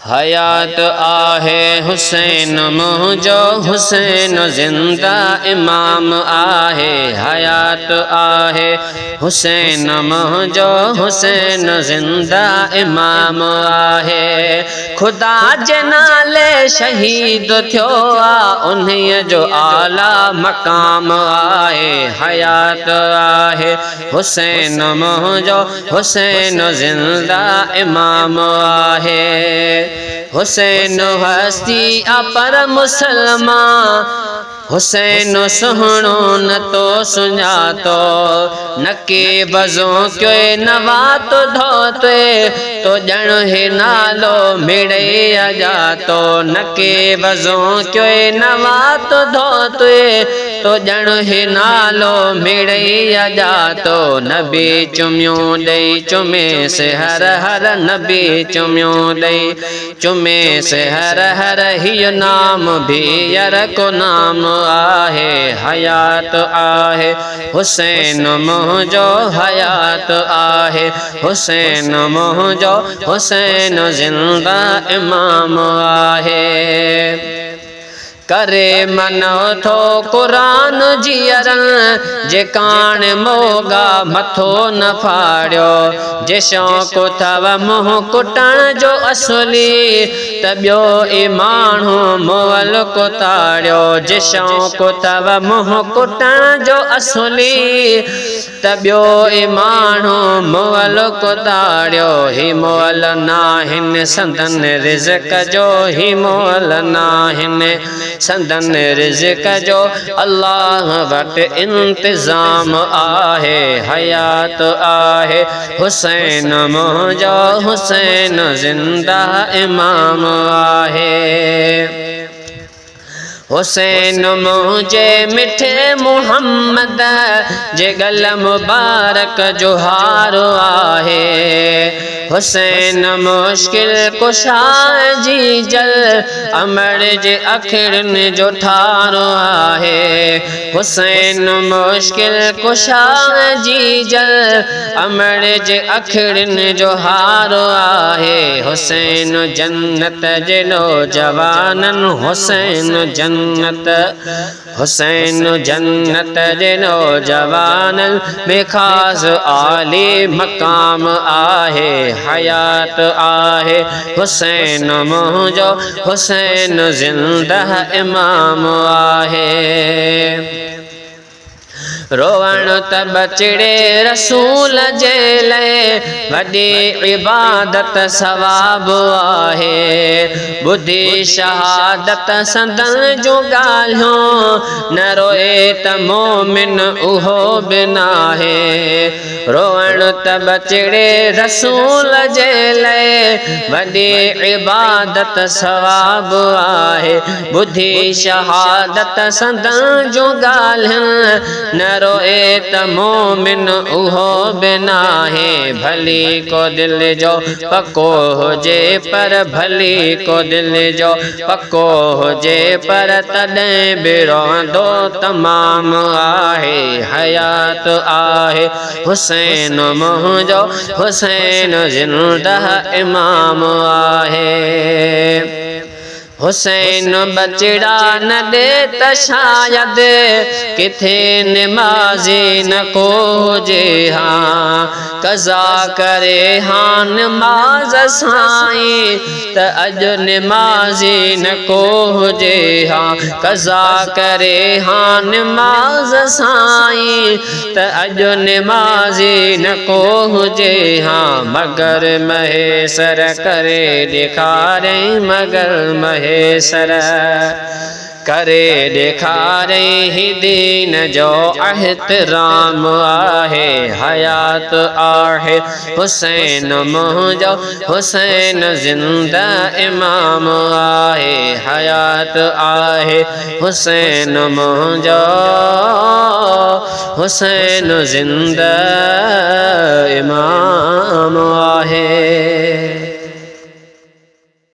हयात आहे हुसैन मुंहिंजो हुसैन ज़िंदा इमाम आहे। हयात आहे हुसैन मुंहिंजो हुसैन ज़िंदा इमाम आहे। खुदा जे नाले शहीद थियो आहे उन्हीअ जो आला मक़ाम आहे। हयात आहे हुसैन मुंहिंजो हुसैन ज़िंदा इमाम आहे। हुसैन हस्ती पर मुसलमान हुसैन सुहिणो न तो सुञातो न के बज़ो क्यों नवात धोते तो ॼण हे नालो मिड़े अजातो न के बज़ो क्यों नवात धोते तो ॼण हे नालो मिड़े अजातो। नबी चुमियो ॾेई चुमे से हर हर नबी चुमियो ॾेई चुमे से हर हर हीअ नाम भी यर को नाम आहे। हयात आहे हुसैन मुंहिंजो हयात आहे हुसैन मुंहिंजो हुसैन ज़िंदा इमाम आहे। करे मनो थो क़ुरान जीअरन जे कान मोगा मथो न फाड़ियो जे शौक़ु थव मुंहुं कुटण जो असली त ॿियो ई माण्हू मुअल कुताड़ियो। जे शौक़ु थव मुंहुं कुटण जो असली त ॿियो ई माण्हू मुअल कुताड़ियो। ही मुअल नाहिन संदन रिज़्क़ जो ही मुअल नाहिन संदन रिज़्क़ जो अल्लाह वटि इंतज़ाम आहे। हयात आहे हुसैन मुंहिंजो हुसैन ज़िंदा इमाम आहे। हुसैन मुंहिंजे मिठे मुहम्मद जे गल मुबारक जो हारो आहे। हुसैन मुश्किल कुशा जी जल अमर जे अखिड़नि जो ठारो आहे। हुसैन मुश्किल कुशा जी जल अमर जे अखिड़नि जो हारो आहे। हुसैन जन्नत जे नौजवाननि हुसैन जन्नत हुसैन जन्नत जे नौजवाननि में ख़ास आली मक़ाम आहे। हयात आहे हुसैन मुंहिंजो हुसैन ज़िंदा इमाम आहे। रोवण त बचिड़े रसूल जे लाइ वॾी इबादत सवाब आहे। ॿुधी शहादत संदन जो ॻाल्हियूं न रोए त मोमिन उहो बि नाहे। रोवण त बचिड़े रसूल जे लाइ वॾी इबादत सवाब आहे। ॿुधी शहादत संदन जो ॻाल्हियूं न रोए त मोमिन उहो बि नाहे। भली को दिल जो पको हुजे पर भली को दिल जो पको हुजे पर तॾहिं बि रोंदो तमाम आहे। हयात आहे हुसैन मुंहिंजो हुसैन ज़िंदा इमाम आहे। हुसैन बचिड़ा न दे त शायद किथे निमाज़ी न को हुजे हाँ कज़ा करे हाँ नमाज़ साईं त अॼु निमाज़ी न को हुजे हाँ कज़ा करे हाँ नमाज़ साईं त अॼु निमाज़ी न को हुजे हाँ मगर महेसर करे ॾेखारे मगर महेसर करे ॾेखारे ही दीन जो एहतराम आहे। हयात आहे हुसैन मुंहिंजो हुसैन ज़िंदा इमाम आहे। हयात आहे हुसैन मुंहिंजो हुसैन ज़िंदा इमाम आहे।